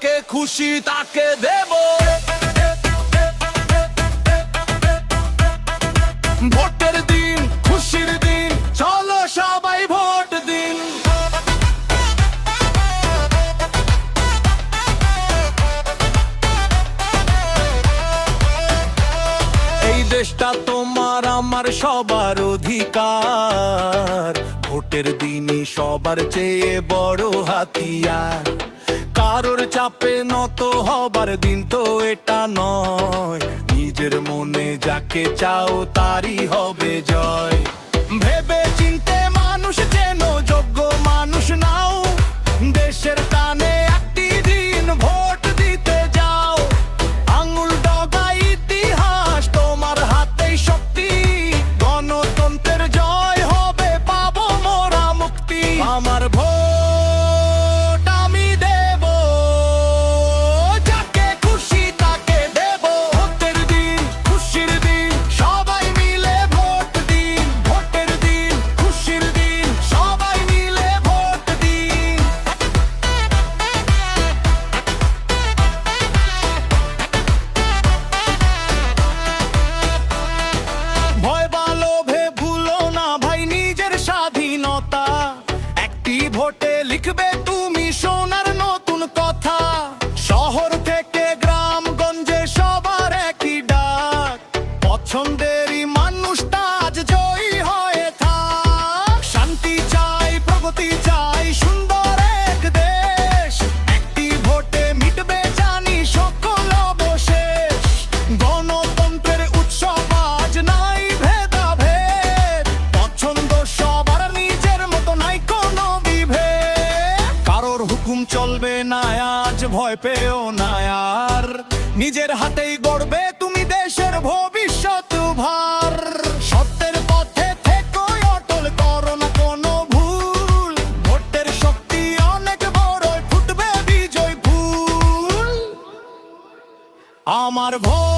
যাকে খুশি তাকে দেব। ভোটের দিন খুশির দিন, চলো সবাই ভোট দিন। এই দেশটা তোমার আমার সবার অধিকার, ভোটের দিনই সবার চেয়ে বড় হাতিয়ার। কারোর চাপে নত হবার দিন তো এটা নয়, নিজের মনে যাকে চাও তারই হবে জয়। ভেবে চিনতে মানুষ চেন, যোগ্য মানুষ নাও, দেশের টানে একটি দিন ভোট দিতে যাও। আঙুল ডগা ইতিহাস তোমার হাতেই শক্তি, গণতন্ত্রের জয় হবে, পাবো মোরা মুক্তি। আমার ভোট আমি দেব, যাকে খুশি তাকে দেব। ভোটের দিন খুশির দিন, সবাই মিলে ভোট দিন। ভোটের দিন খুশির দিন, সবাই মিলে ভোট দিন। ভয় বা লোভে ভুলো না ভাই নিজের স্বাধীনতা, একটি ভোটে লিখবে তুমি সোনার নতুন কথা। শহর থেকে গ্রামগঞ্জে সবার একই ডাক, পছন্দেরই মানুষটা আজ জয়ী হয়ে থাক। শান্তি চাই, প্রগতি চাই, সুন্দর এক দেশ, একটি ভোটে মিটবে জানি সকল অবশেষ। গণতন্ত্রের উৎসব আজ নাই ভেদাভেদ, পছন্দ সবার নিজের মতো, নাই কোনো বিভেদ। কারোর হুকুম চলবে না আজ, ভয় পেও না আর, নিজের হাতেই গড়বে তুমি দেশের ভবিষ্যৎ ভার। সত্যের পথে থেকো অটল, করো না কোনো ভুল, ভোটের শক্তি অনেক বড়, ফুটবে বিজয় ফুল। আমার ভোট